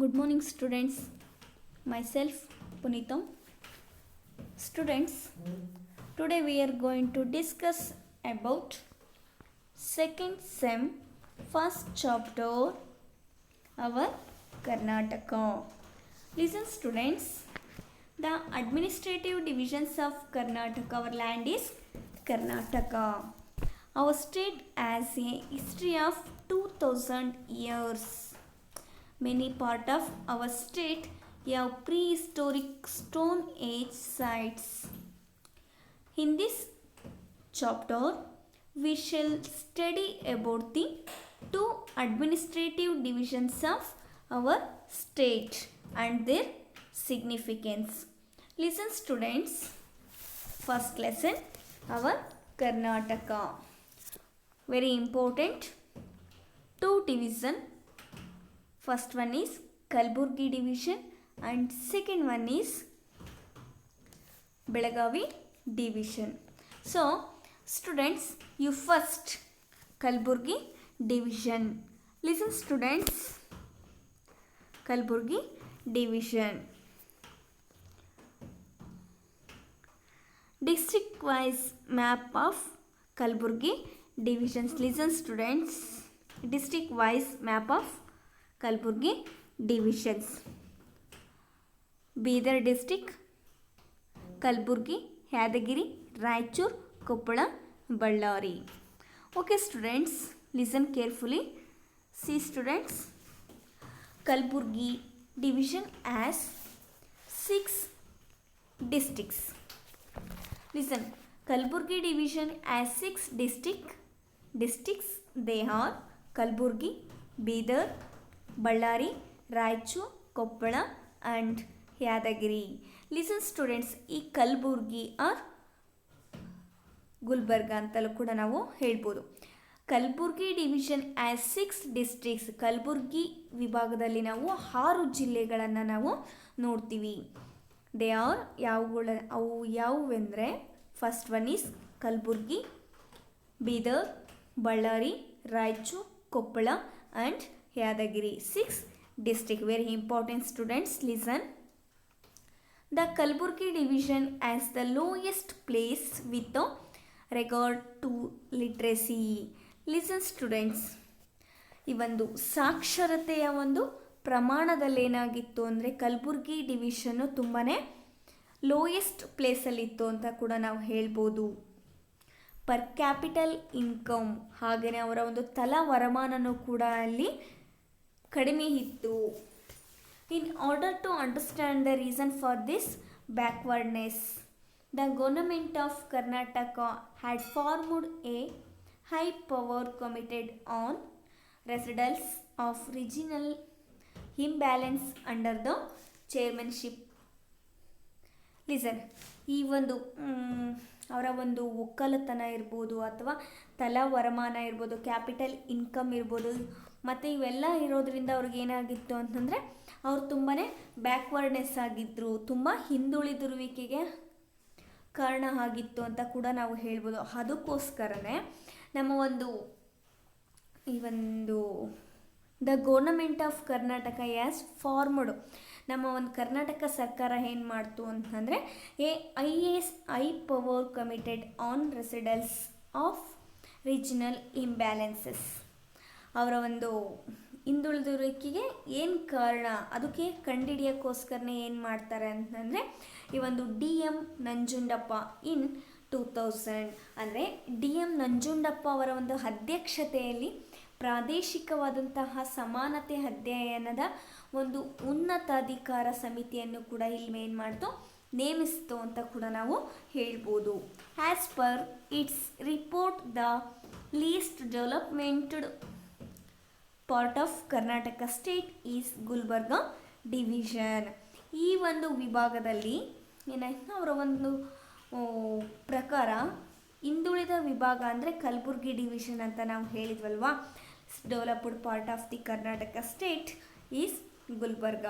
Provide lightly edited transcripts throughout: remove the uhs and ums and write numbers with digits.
Good morning, students. Myself, Punitam. Students, today we are going to discuss about second sem, first chapter, our Karnataka. Listen, students. The administrative divisions of Karnataka, our land is Karnataka. Our state has a history of 2000 years. Many part of our state have prehistoric stone age sites. In this chapter, we shall study about the two administrative divisions of our state and their significance. Listen, students. First lesson, our Karnataka. Very important. Two division. First one is Kalburgi division and second one is Belagavi division. So, students, you first Kalburgi division. Listen, students. Kalburgi division. District wise map of Kalburgi divisions. Listen, students. District wise map of Kalburgi divisions. Bidar district, Kalburgi, Yadagiri, Raichur, Koppala, Ballari. Okay, students, listen carefully. See, students, Kalburgi division has 6 districts. Listen, Kalburgi division has 6 districts. They are Kalburgi, Bidar, Ballari, Raichur, Koppala and Yadagiri. Listen, students, ಈ Kalaburagi R Gulbarga ಅಂತಲೂ ಕೂಡ ನಾವು ಹೇಳ್ಬೋದು. Kalaburagi division as 6 districts. Kalaburagi ವಿಭಾಗದಲ್ಲಿ ನಾವು 6 ಜಿಲ್ಲೆಗಳನ್ನು ನಾವು ನೋಡ್ತೀವಿ. ದೇ ಆರ್ ಅವು ಯಾವುವೆಂದರೆ first one is Kalaburagi, Bidar, Ballari, Raichur, Koppal and Yadagiri. 6 district. Very important, students. Listen. The Kalburgi division has the lowest place with regard to literacy. Listen, students. ಈ ಒಂದು ಸಾಕ್ಷರತೆಯ ಒಂದು ಪ್ರಮಾಣದಲ್ಲಿ ಏನಾಗಿತ್ತು ಅಂದರೆ ಕಲಬುರ್ಗಿ ಡಿವಿಷನ್ನು ತುಂಬಾ ಲೋಯೆಸ್ಟ್ ಪ್ಲೇಸಲ್ಲಿತ್ತು ಅಂತ ಕೂಡ ನಾವು ಹೇಳ್ಬೋದು. ಪರ್ ಕ್ಯಾಪಿಟಲ್ ಇನ್ಕಮ್ ಹಾಗೆಯೇ ಅವರ ಒಂದು ತಲಾ ವರಮಾನನೂ ಕೂಡ ಅಲ್ಲಿ ಕಡಿಮೆ ಇತ್ತು. In order to understand the reason for this backwardness, the government of Karnataka had formed a high power committed on residuals of regional imbalance under the chairmanship. Listen, ಈ ಒಂದು ಅವರ ಒಂದು ಒಕ್ಕಲತನ ಇರ್ಬೋದು ಅಥವಾ ತಲಾ ವರಮಾನ ಇರ್ಬೋದು, ಕ್ಯಾಪಿಟಲ್ ಇನ್ಕಮ್ ಇರ್ಬೋದು, ಮತ್ತು ಇವೆಲ್ಲ ಇರೋದ್ರಿಂದ ಅವ್ರಿಗೇನಾಗಿತ್ತು ಅಂತಂದರೆ ಅವ್ರು ತುಂಬಾ ಬ್ಯಾಕ್ವರ್ಡ್ನೆಸ್ ಆಗಿದ್ದರು, ತುಂಬ ಹಿಂದುಳಿದಿರುವಿಕೆಗೆ ಕಾರಣ ಆಗಿತ್ತು ಅಂತ ಕೂಡ ನಾವು ಹೇಳ್ಬೋದು. ಅದಕ್ಕೋಸ್ಕರನೇ ನಮ್ಮ ಒಂದು ಈ ಒಂದು the government of Karnataka as formed, ನಮ್ಮ ಒಂದು ಕರ್ನಾಟಕ ಸರ್ಕಾರ ಏನು ಮಾಡ್ತು ಅಂತಂದರೆ high power committed on residuals of regional imbalances. ಅವರ ಒಂದು ಹಿಂದುಳಿದಿರುವಿಕೆಗೆ ಏನು ಕಾರಣ ಅದಕ್ಕೆ ಕಂಡುಹಿಡಿಯೋಕ್ಕೋಸ್ಕರನೇ ಏನು ಮಾಡ್ತಾರೆ ಅಂತಂದರೆ ಈ ಒಂದು DM ನಂಜುಂಡಪ್ಪ ಇನ್ 2000 ಅಂದರೆ DM ನಂಜುಂಡಪ್ಪ ಅವರ ಒಂದು ಅಧ್ಯಕ್ಷತೆಯಲ್ಲಿ ಪ್ರಾದೇಶಿಕವಾದಂತಹ ಸಮಾನತೆ ಅಧ್ಯಯನದ ಒಂದು ಉನ್ನತಾಧಿಕಾರ ಸಮಿತಿಯನ್ನು ಕೂಡ ಇಲ್ಲಿ ಏನು ಮಾಡ್ತು, ನೇಮಿಸ್ತು ಅಂತ ಕೂಡ ನಾವು ಹೇಳ್ಬೋದು. As per its report, the least developmented part of Karnataka state is Gulbarga division. ಈ ಒಂದು ವಿಭಾಗದಲ್ಲಿ ಏನಾಯ್ತು, ಅವರ ಒಂದು ಪ್ರಕಾರ ಹಿಂದುಳಿದ ವಿಭಾಗ ಅಂದರೆ ಕಲಬುರ್ಗಿ ಡಿವಿಷನ್ ಅಂತ ನಾವು ಹೇಳಿದ್ವಲ್ವಾ. Developed part of the Karnataka state is Gulbarga.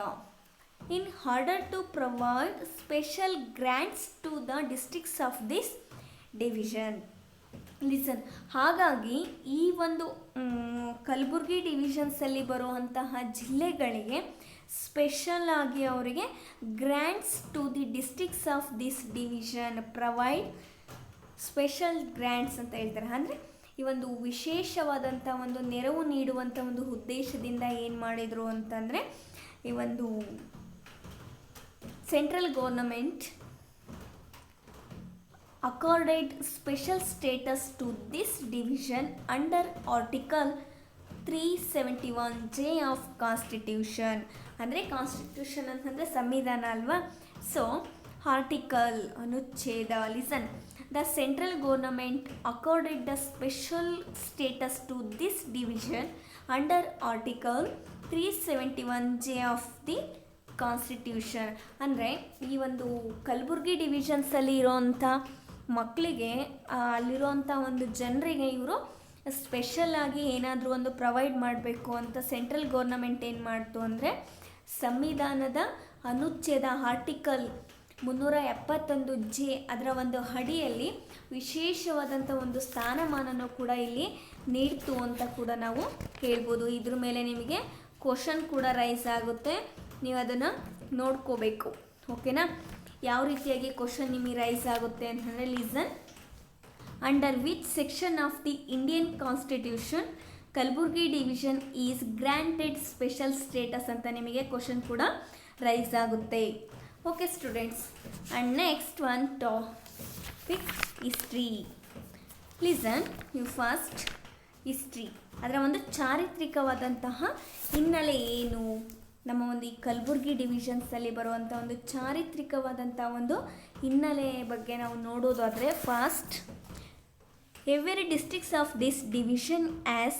In order to provide special grants to the districts of this division. Listen. ಹಾಗಾಗಿ ಈ ಒಂದು ಕಲಬುರ್ಗಿ ಡಿವಿಷನ್ಸಲ್ಲಿ ಬರುವಂತಹ ಜಿಲ್ಲೆಗಳಿಗೆ ಸ್ಪೆಷಲ್ ಆಗಿ ಅವರಿಗೆ grants to the districts of this division provide special grants ಅಂತ ಹೇಳ್ತಾರೆ. ಅಂದರೆ ಈ ಒಂದು ವಿಶೇಷವಾದಂಥ ಒಂದು ನೆರವು ನೀಡುವಂಥ ಒಂದು ಉದ್ದೇಶದಿಂದ ಏನು ಮಾಡಿದರು ಅಂತಂದರೆ, ಈ ಒಂದು central government accorded special status to this division under Article 371J of Constitution. ಅಂದರೆ ಕಾನ್ಸ್ಟಿಟ್ಯೂಷನ್ ಅಂತಂದರೆ ಸಂವಿಧಾನ ಅಲ್ವಾ. ಸೊ ಆರ್ಟಿಕಲ್ ಅನುಚ್ಛೇದ. Listen, the central government accorded the special status to this division under Article 371J of the constitution. ಅಂದರೆ ಈ ಒಂದು ಕಲಬುರ್ಗಿ ಡಿವಿಷನ್ಸಲ್ಲಿ ಇರೋವಂಥ ಮಕ್ಕಳಿಗೆ, ಅಲ್ಲಿರೋಂಥ ಒಂದು ಜನರಿಗೆ ಇವರು ಸ್ಪೆಷಲ್ಲಾಗಿ ಏನಾದರೂ ಒಂದು ಪ್ರೊವೈಡ್ ಮಾಡಬೇಕು ಅಂತ ಸೆಂಟ್ರಲ್ ಗೌರ್ನಮೆಂಟ್ ಏನು ಮಾಡ್ತು ಅಂದರೆ, ಸಂವಿಧಾನದ ಅನುಚ್ಛೇದ ಆರ್ಟಿಕಲ್ 371J ಅದರ ಒಂದು ಅಡಿಯಲ್ಲಿ ವಿಶೇಷವಾದಂಥ ಒಂದು ಸ್ಥಾನಮಾನನೂ ಕೂಡ ಇಲ್ಲಿ ನೀಡ್ತು ಅಂತ ಕೂಡ ನಾವು ಹೇಳ್ಬೋದು. ಇದ್ರ ಮೇಲೆ ನಿಮಗೆ ಕ್ವಶನ್ ಕೂಡ ರೈಸ್ ಆಗುತ್ತೆ, ನೀವು ಅದನ್ನು ನೋಡ್ಕೋಬೇಕು. ಓಕೆನಾ? ಯಾವ ರೀತಿಯಾಗಿ ಕ್ವಶನ್ ನಿಮಗೆ ರೈಸ್ ಆಗುತ್ತೆ ಅಂತಂದರೆ, listen, under which section of the Indian constitution Kalaburagi division is granted special status ಅಂತ ನಿಮಗೆ ಕ್ವಶನ್ ಕೂಡ ರೈಸ್ ಆಗುತ್ತೆ. Okay students, and next one topic history. Listen, you first history. ಅದರ ಒಂದು ಚಾರಿತ್ರಿಕವಾದಂತಹ ಹಿನ್ನೆಲೆ ಏನು, ನಮ್ಮ ಒಂದು ಈ ಕಲಬುರ್ಗಿ ಡಿವಿಷನ್ಸಲ್ಲಿ ಬರುವಂಥ ಒಂದು ಚಾರಿತ್ರಿಕವಾದಂಥ ಒಂದು ಹಿನ್ನೆಲೆ ಬಗ್ಗೆ ನಾವು ನೋಡೋದಾದರೆ, fast every districts of this division as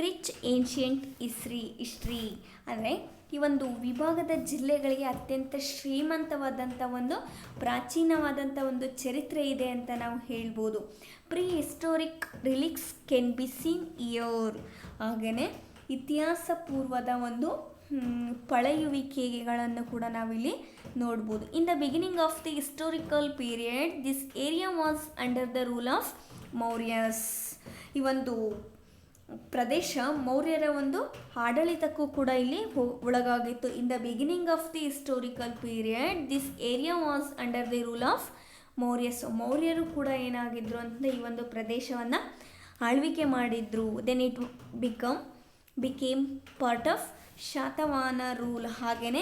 rich ancient history. ಅಂದರೆ ಈ ಒಂದು ವಿಭಾಗದ ಜಿಲ್ಲೆಗಳಿಗೆ ಅತ್ಯಂತ ಶ್ರೀಮಂತವಾದಂಥ ಒಂದು ಪ್ರಾಚೀನವಾದಂಥ ಒಂದು ಚರಿತ್ರೆ ಇದೆ ಅಂತ ನಾವು ಹೇಳ್ಬೋದು. Prehistoric relics can be seen here. ಹಾಗೆಯೇ ಇತಿಹಾಸ ಪೂರ್ವದ ಒಂದು ಪಳೆಯುವಿಕೆಗಳನ್ನು ಕೂಡ ನಾವಿಲ್ಲಿ ನೋಡ್ಬೋದು. In the beginning of the historical period this area was under the rule of Mauryas. ಈ ಒಂದು ಪ್ರದೇಶ ಮೌರ್ಯರ ಒಂದು ಆಡಳಿತಕ್ಕೂ ಕೂಡ ಇಲ್ಲಿ ಒಳಗಾಗಿತ್ತು. In the beginning of the historical period this area was under the rule of Mauryas. ಮೌರ್ಯರು ಕೂಡ ಏನಾಗಿದ್ರು ಅಂತಂದರೆ ಈ ಒಂದು ಪ್ರದೇಶವನ್ನು ಆಳ್ವಿಕೆ ಮಾಡಿದ್ರು. Then it became part of Satavahana rule. ಹಾಗೆಯೇ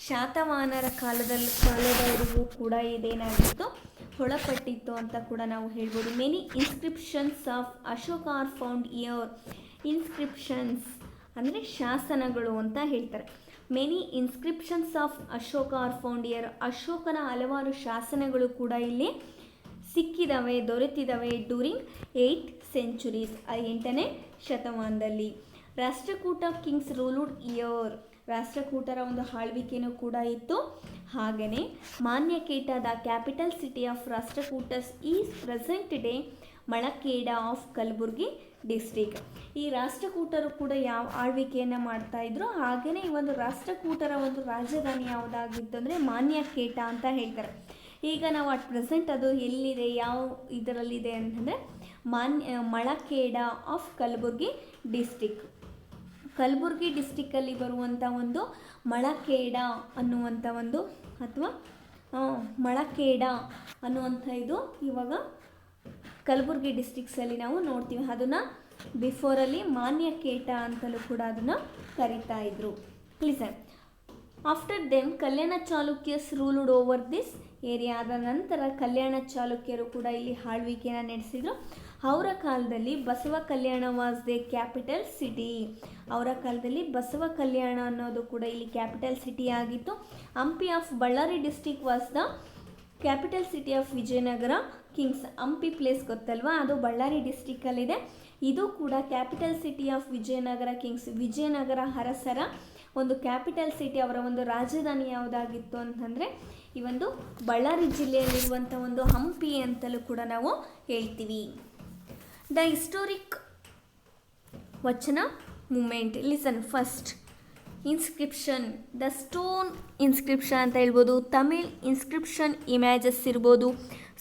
ಶಾತವಾಹನರ ಕಾಲದವರೆಗೂ ಕೂಡ ಇದೇನಾಗಿತ್ತು, ಒಳಪಟ್ಟಿತ್ತು ಅಂತ ಕೂಡ ನಾವು ಹೇಳ್ಬೋದು. Many inscriptions of Ashoka are found year. Inscriptions ಅಂದರೆ ಶಾಸನಗಳು ಅಂತ ಹೇಳ್ತಾರೆ. Many inscriptions of Ashoka are found year. ಅಶೋಕನ ಹಲವಾರು ಶಾಸನಗಳು ಕೂಡ ಇಲ್ಲಿ ಸಿಕ್ಕಿದವೆ, ದೊರೆತಿದ್ದಾವೆ ಡ್ಯೂರಿಂಗ್ 8th centuries, 8ನೇ ಶತಮಾನದಲ್ಲಿ. Rashtrakuta kings ruled here. ರಾಷ್ಟ್ರಕೂಟರ ಒಂದು ಆಳ್ವಿಕೆಯೂ ಕೂಡ ಇತ್ತು. ಹಾಗೆಯೇ Manyakheta the capital city of Rashtrakutas is present day Malkhed of Kalaburagi district. ಈ ರಾಷ್ಟ್ರಕೂಟರು ಕೂಡ ಯಾವ ಆಳ್ವಿಕೆಯನ್ನು ಮಾಡ್ತಾಯಿದ್ರು. ಹಾಗೆಯೇ ಈ ಒಂದು ರಾಷ್ಟ್ರಕೂಟರ ಒಂದು ರಾಜಧಾನಿ ಯಾವುದಾಗಿತ್ತು ಅಂದರೆ ಮಾನ್ಯಕೇಟ ಅಂತ ಹೇಳ್ತಾರೆ. ಈಗ ನಾವು ಅಟ್ ಪ್ರೆಸೆಂಟ್ ಅದು ಎಲ್ಲಿದೆ, ಯಾವ ಇದರಲ್ಲಿದೆ ಅಂತಂದರೆ ಮಳಖೇಡ ಆಫ್ ಕಲಬುರ್ಗಿ ಡಿಸ್ಟ್ರಿಕ್ಟ್. ಕಲಬುರ್ಗಿ ಡಿಸ್ಟಿಕ್ಕಲ್ಲಿ ಬರುವಂಥ ಒಂದು ಮಳಖೇಡ ಅನ್ನುವಂಥ ಒಂದು ಅಥವಾ ಮಳಖೇಡ ಅನ್ನುವಂಥ ಇದು ಇವಾಗ ಕಲಬುರ್ಗಿ ಡಿಸ್ಟ್ರಿಕ್ಸಲ್ಲಿ ನಾವು ನೋಡ್ತೀವಿ. ಅದನ್ನು ಬಿಫೋರಲ್ಲಿ ಮಾನ್ಯಕೇಟ ಅಂತಲೂ ಕೂಡ ಅದನ್ನು ಕರೀತಾ ಇದ್ರು. Listen, after them Kalyana Chalukyas ruled over this area. ಆದ ನಂತರ ಕಲ್ಯಾಣ ಚಾಲುಕ್ಯರು ಕೂಡ ಇಲ್ಲಿ ಆಳ್ವಿಕೆಯನ್ನು ನಡೆಸಿದರು. ಅವರ ಕಾಲದಲ್ಲಿ ಬಸವ ಕಲ್ಯಾಣ ವಾಸ್ ದ ಕ್ಯಾಪಿಟಲ್ ಸಿಟಿ. ಅವರ ಕಾಲದಲ್ಲಿ ಬಸವ ಕಲ್ಯಾಣ ಅನ್ನೋದು ಕೂಡ ಇಲ್ಲಿ ಕ್ಯಾಪಿಟಲ್ ಸಿಟಿ ಆಗಿತ್ತು. Hampi of Ballari district was the capital city of Vijayanagara Kings. Hampi place ಗೊತ್ತಲ್ವಾ, ಅದು ಬಳ್ಳಾರಿ ಡಿಸ್ಟ್ರಿಕ್ಕಲ್ಲಿದೆ. ಇದು ಕೂಡ capital city of Vijayanagara Kings. Vijayanagara ಅರಸರ ಒಂದು ಕ್ಯಾಪಿಟಲ್ ಸಿಟಿ, ಅವರ ಒಂದು ರಾಜಧಾನಿ ಯಾವುದಾಗಿತ್ತು ಅಂತಂದರೆ ಈ ಒಂದು ಬಳ್ಳಾರಿ ಜಿಲ್ಲೆಯಲ್ಲಿರುವಂಥ ಒಂದು ಹಂಪಿ ಅಂತಲೂ ಕೂಡ ನಾವು ಹೇಳ್ತೀವಿ. The historic vachana movement. Listen, first inscription. The stone inscription ಅಂತ ಹೇಳ್ಬೋದು. ತಮಿಳ್ ಇನ್ಸ್ಕ್ರಿಪ್ಷನ್ ಇಮೇಜಸ್ ಇರ್ಬೋದು.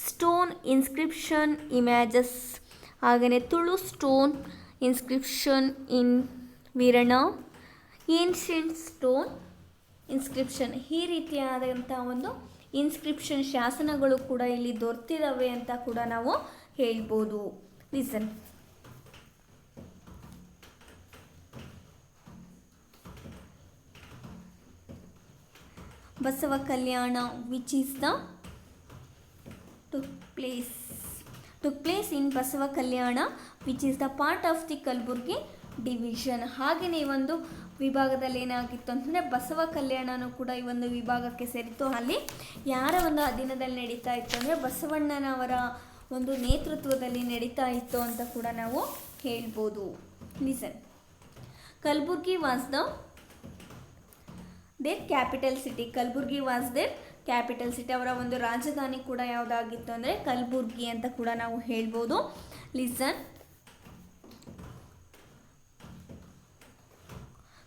ಸ್ಟೋನ್ ಇನ್ಸ್ಕ್ರಿಪ್ಷನ್ ಇಮೇಜಸ್ ಹಾಗೆಯೇ Tulu stone inscription in Veerana, ancient stone inscription, ಈ ರೀತಿಯಾದಂಥ ಒಂದು ಇನ್ಸ್ಕ್ರಿಪ್ಷನ್ ಶಾಸನಗಳು ಕೂಡ ಇಲ್ಲಿ ದೊರೆತಿದ್ದಾವೆ ಅಂತ ಕೂಡ ನಾವು ಹೇಳ್ಬೋದು. Listen. Basava Kalyana which is the took place in Basava Kalyana which is the part of the Kalaburagi division. ಹಾಗೆಯೇ ಈ ಒಂದು ವಿಭಾಗದಲ್ಲಿ ಏನಾಗಿತ್ತು ಅಂತಂದರೆ ಬಸವ ಕಲ್ಯಾಣನೂ ಕೂಡ ಈ ಒಂದು ವಿಭಾಗಕ್ಕೆ ಸೇರಿತ್ತು. ಅಲ್ಲಿ ಯಾರ ಒಂದು ಅಧೀನದಲ್ಲಿ ನಡೀತಾ ಇತ್ತು ಅಂದರೆ ಬಸವಣ್ಣನವರ ಒಂದು ನೇತೃತ್ವದಲ್ಲಿ ನಡೀತಾ ಇತ್ತು ಅಂತ ಕೂಡ ನಾವು ಹೇಳ್ಬೋದು. Listen. Kalaburagi was their capital city. Kalaburagi was their capital city. ಅವರ ಒಂದು ರಾಜಧಾನಿ ಕೂಡ ಯಾವುದಾಗಿತ್ತು ಅಂದರೆ ಕಲಬುರ್ಗಿ ಅಂತ ಕೂಡ ನಾವು ಹೇಳ್ಬೋದು. Listen.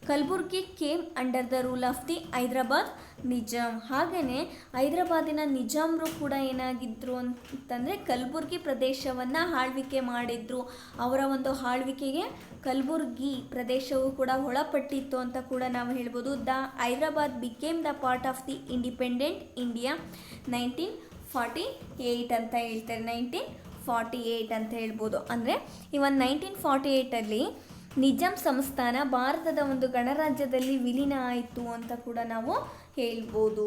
Kalaburagi came under the rule of the Hyderabad Nizam. ಹಾಗೆಯೇ ಹೈದರಾಬಾದಿನ ನಿಜಾಮ್ರು ಕೂಡ ಏನಾಗಿದ್ದರು ಅಂತಂದರೆ ಕಲಬುರ್ಗಿ ಪ್ರದೇಶವನ್ನು ಆಳ್ವಿಕೆ ಮಾಡಿದ್ರು. ಅವರ ಒಂದು ಆಳ್ವಿಕೆಗೆ ಕಲಬುರ್ಗಿ ಪ್ರದೇಶವು ಕೂಡ ಒಳಪಟ್ಟಿತ್ತು ಅಂತ ಕೂಡ ನಾವು ಹೇಳ್ಬೋದು. The Hyderabad became the part of the independent India 1948 ಅಂತ ಹೇಳ್ತಾರೆ. 1948 ಅಂತ ಹೇಳ್ಬೋದು. ಅಂದರೆ ಇವನ್ 1948 ನಿಜಾಮ್ ಸಂಸ್ಥಾನ ಭಾರತದ ಒಂದು ಗಣರಾಜ್ಯದಲ್ಲಿ ವಿಲೀನ ಆಯಿತು ಅಂತ ಕೂಡ ನಾವು ಹೇಳ್ಬೋದು.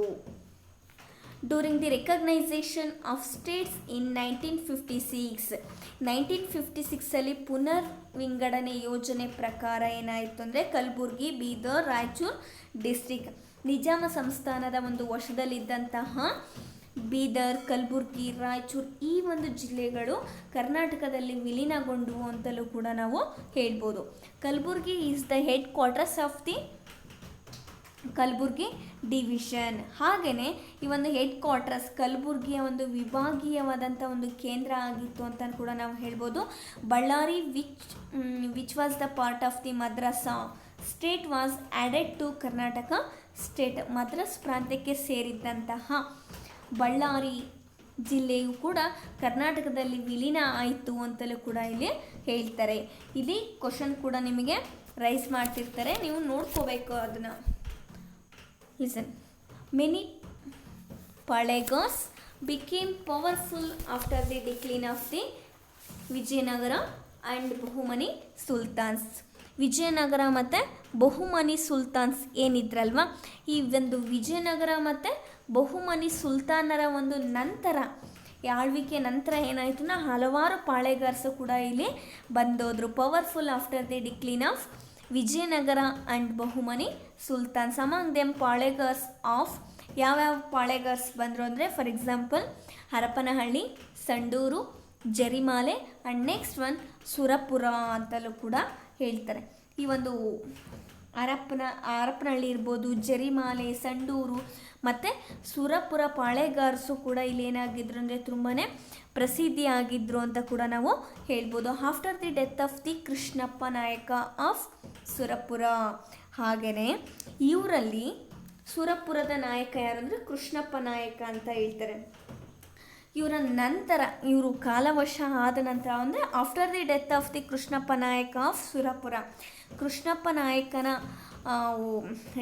During the reorganisation of states in 1956 ಪುನರ್ ವಿಂಗಡಣೆ ಯೋಜನೆ ಪ್ರಕಾರ ಏನಾಯಿತು ಅಂದರೆ ಕಲಬುರ್ಗಿ, ಬೀದರ್, ರಾಯಚೂರು ಡಿಸ್ಟ್ರಿಕ್ಟ್ ನಿಜಾಮ ಸಂಸ್ಥಾನದ ಒಂದು ವಶದಲ್ಲಿದ್ದಂತಹ ಬೀದರ್, ಕಲಬುರ್ಗಿ, ರಾಯಚೂರು ಈ ಒಂದು ಜಿಲ್ಲೆಗಳು ಕರ್ನಾಟಕದಲ್ಲಿ ವಿಲೀನಗೊಂಡವು ಅಂತಲೂ ಕೂಡ ನಾವು ಹೇಳ್ಬೋದು. Kalaburagi is the head quarters of the Kalaburagi division. ಹಾಗೆಯೇ ಈ ಒಂದು ಹೆಡ್ ಕ್ವಾರ್ಟರ್ಸ್ ಕಲಬುರ್ಗಿಯ ಒಂದು ವಿಭಾಗೀಯವಾದಂಥ ಒಂದು ಕೇಂದ್ರ ಆಗಿತ್ತು ಅಂತ ಕೂಡ ನಾವು ಹೇಳ್ಬೋದು. Ballari which was the part of the Madras state was added to Karnataka state. Madras ಪ್ರಾಂತ್ಯಕ್ಕೆ ಸೇರಿದ್ದಂತಹ ಬಳ್ಳಾರಿ ಜಿಲ್ಲೆಯು ಕೂಡ ಕರ್ನಾಟಕದಲ್ಲಿ ವಿಲೀನ ಆಯಿತು ಅಂತಲೂ ಕೂಡ ಇಲ್ಲಿ ಹೇಳ್ತಾರೆ. ಇಲ್ಲಿ ಕ್ವಶನ್ ಕೂಡ ನಿಮಗೆ ರೈಸ್ ಮಾಡ್ತಿರ್ತಾರೆ, ನೀವು ನೋಡ್ಕೋಬೇಕು ಅದನ್ನು. Listen. Many Palegars became powerful after the decline of the Vijayanagara and Bahmani sultans. Vijayanagara ಮತ್ತು ಬಹುಮನಿ ಸುಲ್ತಾನ್ಸ್ ಏನಿದ್ರಲ್ವ, ಈ ಒಂದು ವಿಜಯನಗರ ಮತ್ತು ಬಹುಮನಿ ಸುಲ್ತಾನರ ಒಂದು ನಂತರ ಆಳ್ವಿಕೆ ನಂತರ ಏನಾಯಿತು ನಾ ಹಲವಾರು ಪಾಳೆಗಾರ್ಸು ಕೂಡ ಇಲ್ಲಿ ಬಂದೋದ್ರು. Powerful after the decline of Vijayanagara and Bahmani sultans. Among them Palegars of ಯಾವ್ಯಾವ ಪಾಳೆಗಾರ್ಸ್ ಬಂದರು ಅಂದರೆ for example Harapanahalli, Sandur, Jarimale and next one Surapura ಅಂತಲೂ ಕೂಡ ಹೇಳ್ತಾರೆ. ಈ ಒಂದು ಹರಪನಹಳ್ಳಿ ಇರ್ಬೋದು, ಜರಿಮಾಲೆ, ಸಂಡೂರು ಮತ್ತು ಸುರಪುರ ಪಾಳೆಗಾರ್ಸು ಕೂಡ ಇಲ್ಲಿ ಏನಾಗಿದ್ರು ಅಂದರೆ ತುಂಬಾ ಪ್ರಸಿದ್ಧಿ ಆಗಿದ್ರು ಅಂತ ಕೂಡ ನಾವು ಹೇಳ್ಬೋದು. After the death of the Krishnappa ನಾಯಕ ಆಫ್ ಸುರಪುರ. ಹಾಗೆಯೇ ಇವರಲ್ಲಿ ಸುರಪುರದ ನಾಯಕ ಯಾರು ಅಂದರೆ ಕೃಷ್ಣಪ್ಪ ನಾಯಕ ಅಂತ ಹೇಳ್ತಾರೆ. ಇವರ ನಂತರ ಇವರು ಕಾಲವಶ ಆದ ನಂತರ ಅಂದರೆ after the death of the Krishnappa ನಾಯಕ ಆಫ್ ಸುರಪುರ. ಕೃಷ್ಣಪ್ಪ ನಾಯಕನ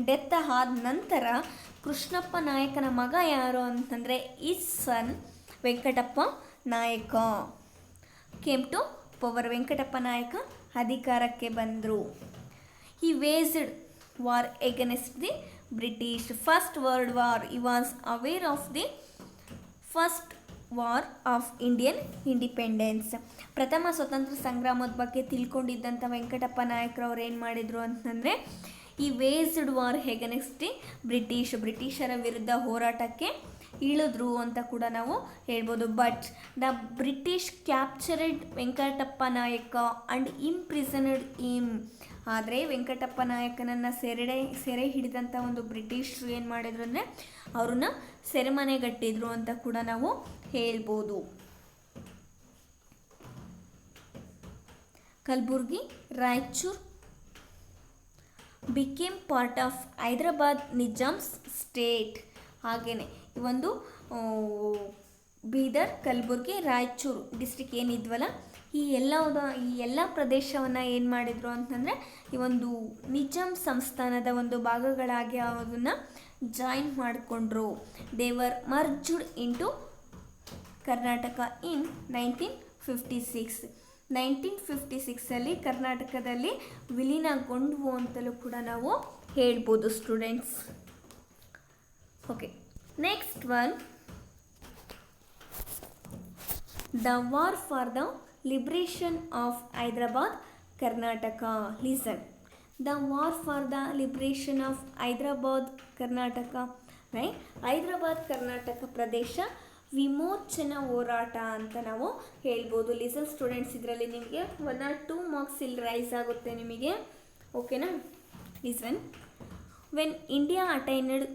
ಡೆತ್ ಆದ ನಂತರ ಕೃಷ್ಣಪ್ಪ ನಾಯಕನ ಮಗ ಯಾರು ಅಂತಂದರೆ ಈಸ್ ಸನ್ ವೆಂಕಟಪ್ಪ ನಾಯಕ ಕೇಮ್ ಟು ಪವರ್. ವೆಂಕಟಪ್ಪ ನಾಯಕ ಅಧಿಕಾರಕ್ಕೆ ಬಂದರು. ಈ waged war against the British. First world war ಈ was aware of the first war of Indian independence. ಪ್ರಥಮ ಸ್ವತಂತ್ರ ಸಂಗ್ರಾಮದ ಬಗ್ಗೆ ತಿಳ್ಕೊಂಡಿದ್ದಂಥ ವೆಂಕಟಪ್ಪ ನಾಯಕರವ್ರು ಏನು ಮಾಡಿದರು ಅಂತಂದರೆ ಈ ವೇಸ್ಡ್ ವಾರ್ ಎಗನೆಸ್ಟ್ ದಿ ಬ್ರಿಟಿಷರ ವಿರುದ್ಧ ಹೋರಾಟಕ್ಕೆ ಇಳಿದ್ರು ಅಂತ ಕೂಡ ನಾವು ಹೇಳ್ಬೋದು. But the British captured Venkatappa ನಾಯಕ ಆ್ಯಂಡ್ ಇಂಪ್ರಿಸನ್ಡ್ ಹಿಮ್. ಆದರೆ ವೆಂಕಟಪ್ಪ ನಾಯಕನನ್ನು ಸೆರೆ ಹಿಡಿದಂಥ ಒಂದು ಬ್ರಿಟಿಷರು ಏನು ಮಾಡಿದ್ರು ಅಂದರೆ ಅವ್ರನ್ನ ಸೆರೆಮನೆಗಟ್ಟಿದ್ರು ಅಂತ ಕೂಡ ನಾವು ಹೇಳ್ಬೋದು. Kalaburagi, Raichur became part of Hyderabad Nizam's state. ಹಾಗೆಯೇ ಈ ಒಂದು ಬೀದರ್, ಕಲಬುರ್ಗಿ, ರಾಯಚೂರು ಡಿಸ್ಟ್ರಿಕ್ಟ್ ಏನಿದ್ವಲ್ಲ ಈ ಎಲ್ಲ ಪ್ರದೇಶವನ್ನು ಏನು ಮಾಡಿದರು ಅಂತಂದರೆ ಈ ಒಂದು ನಿಜಾಮ್ ಸಂಸ್ಥಾನದ ಒಂದು ಭಾಗಗಳಾಗಿ ಅದನ್ನು ಜಾಯಿನ್ ಮಾಡಿಕೊಂಡ್ರು. ದೇವರ್ ಮರ್ಜ್ಡ್ ಇಂಟು ಕರ್ನಾಟಕ ಇನ್ 1956. 1956 ಕರ್ನಾಟಕದಲ್ಲಿ ವಿಲೀನಗೊಂಡ್ವು ಅಂತಲೂ ಕೂಡ ನಾವು ಹೇಳ್ಬೋದು students. Okay, next one, the war for the liberation of Hyderabad Karnataka. Listen, the war for the liberation of Hyderabad Karnataka. Right, Hyderabad Karnataka ಪ್ರದೇಶ ವಿಮೋಚನಾ ಹೋರಾಟ ಅಂತ ನಾವು ಹೇಳ್ಬೋದು. ಲಿಸನ್ ಸ್ಟೂಡೆಂಟ್ಸ್, ಇದರಲ್ಲಿ ನಿಮಗೆ 1 or 2 ಮಾರ್ಕ್ಸ್ ಇಲ್ಲಿ ರೈಸ್ ಆಗುತ್ತೆ ನಿಮಗೆ. ಓಕೆನಾ? Listen, when India attained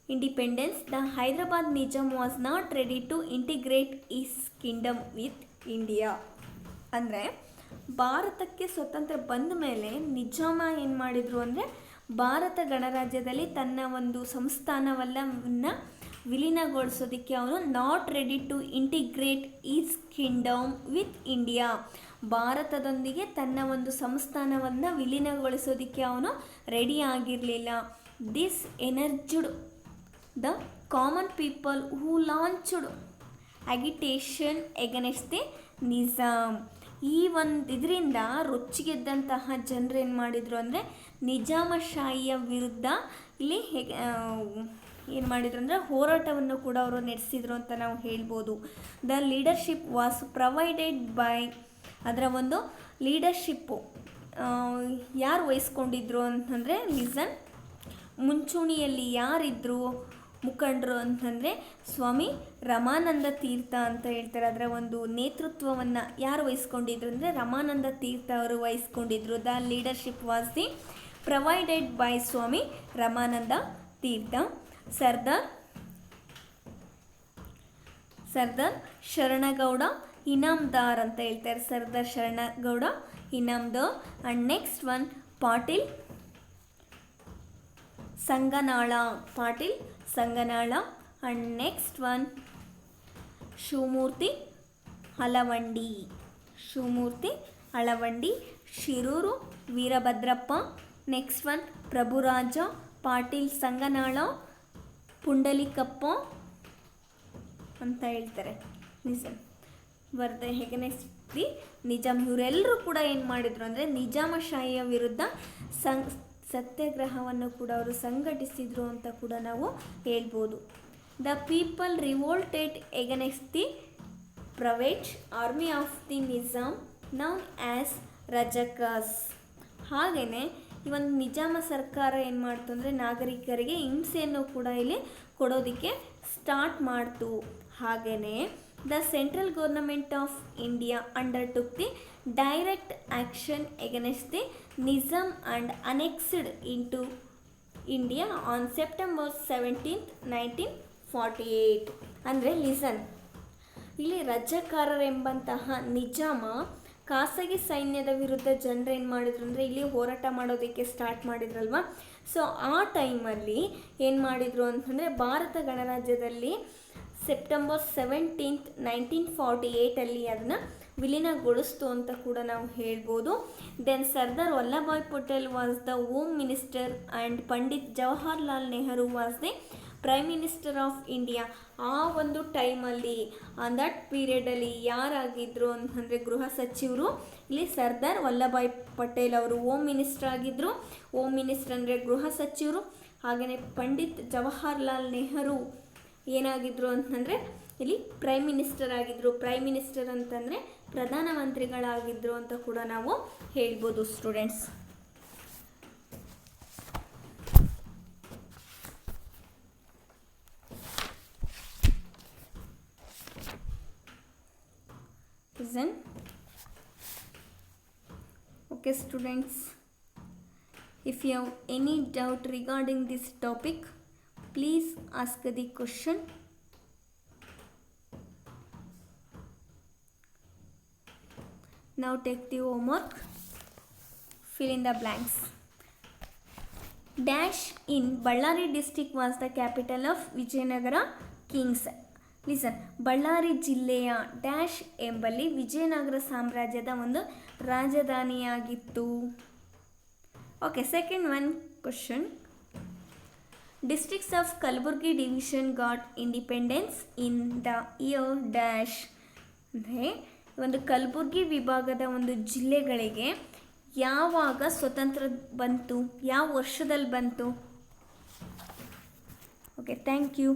independence, the Hyderabad Nizam was not ready to integrate his kingdom with India. ಅಂದರೆ ಭಾರತಕ್ಕೆ ಸ್ವತಂತ್ರ ಬಂದ ಮೇಲೆ ನಿಜಾಮ ಏನು ಮಾಡಿದರು ಅಂದರೆ ಭಾರತ ಗಣರಾಜ್ಯದಲ್ಲಿ ತನ್ನ ಒಂದು ಸಂಸ್ಥಾನವನ್ನು ವಿಲೀನಗೊಳಿಸೋದಕ್ಕೆ ಅವನು not ready to integrate is kingdom with India. ಭಾರತದೊಂದಿಗೆ ತನ್ನ ಒಂದು ಸಂಸ್ಥಾನವನ್ನು ವಿಲೀನಗೊಳಿಸೋದಕ್ಕೆ ಅವನು ರೆಡಿ ಆಗಿರಲಿಲ್ಲ. This energised the common people who launched agitation against the Nizam. ಇದರಿಂದ ರೊಚ್ಚಿಗೆದ್ದಂತಹ ಜನರು ಏನು ಮಾಡಿದರು ಅಂದರೆ ನಿಜಾಮಶಾಹಿಯ ವಿರುದ್ಧ ಇಲ್ಲಿ ಏನು ಮಾಡಿದರು ಅಂದರೆ ಹೋರಾಟವನ್ನು ಕೂಡ ಅವರು ನಡೆಸಿದರು ಅಂತ ನಾವು ಹೇಳ್ಬೋದು. The leadership was provided by, ಅದರ ಒಂದು ಲೀಡರ್ಶಿಪ್ಪು ಯಾರು ವಹಿಸ್ಕೊಂಡಿದ್ರು ಅಂತಂದರೆ, ಲಿಸನ್, ಮುಂಚೂಣಿಯಲ್ಲಿ ಯಾರಿದ್ರು ಮುಖಂಡರು ಅಂತಂದರೆ ಸ್ವಾಮಿ ರಮಾನಂದ ತೀರ್ಥ ಅಂತ ಹೇಳ್ತಾರೆ. ಅದರ ಒಂದು ನೇತೃತ್ವವನ್ನು ಯಾರು ವಹಿಸ್ಕೊಂಡಿದ್ರು ಅಂದರೆ ರಮಾನಂದ ತೀರ್ಥ ಅವರು ವಹಿಸ್ಕೊಂಡಿದ್ರು. The leadership was the provided by Swami Ramananda Tirtha. Sardar Sharanagouda Inamdar ಅಂತ ಹೇಳ್ತಾರೆ. Sardar Sharanagouda Inamdar. And next one, Patil Sanganal. And next one, Shivamurthy Halavandi. Shirur Veerabhadrappa. Next one, Prabhuraja Patil Sanganal, Pundalikappa ಅಂತ ಹೇಳ್ತಾರೆ. ವರ್ದ ಹೆಗನೆಸ್ತಿ ನಿಜಾಮ್. ಇವರೆಲ್ಲರೂ ಕೂಡ ಏನು ಮಾಡಿದರು ಅಂದರೆ ನಿಜಾಮಶಾಹಿಯ ವಿರುದ್ಧ ಸತ್ಯಾಗ್ರಹವನ್ನು ಕೂಡ ಅವರು ಸಂಘಟಿಸಿದರು ಅಂತ ಕೂಡ ನಾವು ಹೇಳ್ಬೋದು. The people revolted against the private army of the Nizam known as Razakars. ಹಾಗೆಯೇ ಈ ಒಂದು ನಿಜಾಮ ಸರ್ಕಾರ ಏನು ಮಾಡ್ತು ಅಂದರೆ ನಾಗರಿಕರಿಗೆ ಹಿಂಸೆಯನ್ನು ಕೂಡ ಇಲ್ಲಿ ಕೊಡೋದಕ್ಕೆ ಸ್ಟಾರ್ಟ್ ಮಾಡ್ತು. ಹಾಗೆಯೇ the central government of India undertook the direct action against the Nizam and annexed into India on September 17th, 1948. ಅಂದರೆ ಲಿಸನ್, ಇಲ್ಲಿ ರಜಾಕಾರರೆಂಬಂತಹ ನಿಜಾಮ ಖಾಸಗಿ ಸೈನ್ಯದ ವಿರುದ್ಧ ಜನರು ಏನು ಮಾಡಿದ್ರು ಅಂದರೆ ಇಲ್ಲಿ ಹೋರಾಟ ಮಾಡೋದಕ್ಕೆ ಸ್ಟಾರ್ಟ್ ಮಾಡಿದ್ರಲ್ವ. ಸೊ ಆ ಟೈಮಲ್ಲಿ ಏನು ಮಾಡಿದರು ಅಂತಂದರೆ ಭಾರತ ಗಣರಾಜ್ಯದಲ್ಲಿ ಸೆಪ್ಟೆಂಬರ್ 17th, 1948 ಅದನ್ನು ವಿಲೀನಗೊಳಿಸ್ತು ಅಂತ ಕೂಡ ನಾವು ಹೇಳ್ಬೋದು. Then Sardar Vallabhbhai Patel was the home minister and Pandit Jawaharlal Nehru was the prime minister of India. ಆ ಒಂದು ಟೈಮಲ್ಲಿ ಆನ್ ದಟ್ ಪೀರಿಯಡಲ್ಲಿ ಯಾರಾಗಿದ್ದರು ಅಂತಂದರೆ ಗೃಹ ಸಚಿವರು. ಇಲ್ಲಿ ಸರ್ದಾರ್ ವಲ್ಲಭಾಯ್ ಪಟೇಲ್ ಅವರು ಹೋಮ್ ಮಿನಿಸ್ಟರ್ ಆಗಿದ್ದರು. ಹೋಮ್ ಮಿನಿಸ್ಟರ್ ಅಂದರೆ ಗೃಹ ಸಚಿವರು. ಹಾಗೆಯೇ ಪಂಡಿತ್ ಜವಾಹರ್ಲಾಲ್ ನೆಹರು ಏನಾಗಿದ್ದರು ಅಂತಂದರೆ ಇಲ್ಲಿ ಪ್ರೈಮ್ ಮಿನಿಸ್ಟರ್ ಆಗಿದ್ದರು. ಪ್ರೈಮ್ ಮಿನಿಸ್ಟರ್ ಅಂತಂದರೆ ಪ್ರಧಾನಮಂತ್ರಿಗಳಾಗಿದ್ದರು ಅಂತ ಕೂಡ ನಾವು ಹೇಳ್ಬೋದು students. Okay students, if you have any doubt regarding this topic, please ask the question. Now take the homework, fill in the blanks. Dash in Ballari district was the capital of Vijayanagara kings. Listen, Ballari ಜಿಲ್ಲೆಯ dash ಎಂಬಲ್ಲಿ ವಿಜಯನಗರ ಸಾಮ್ರಾಜ್ಯದ ಒಂದು ರಾಜಧಾನಿಯಾಗಿತ್ತು. Okay, second one question. Districts of Kalaburagi division got independence in the year dash. ಅಂದರೆ ಒಂದು ಕಲಬುರ್ಗಿ ವಿಭಾಗದ ಒಂದು ಜಿಲ್ಲೆಗಳಿಗೆ ಯಾವಾಗ ಸ್ವತಂತ್ರ ಬಂತು, ಯಾವ ವರ್ಷದಲ್ಲಿ ಬಂತು? Okay, thank you.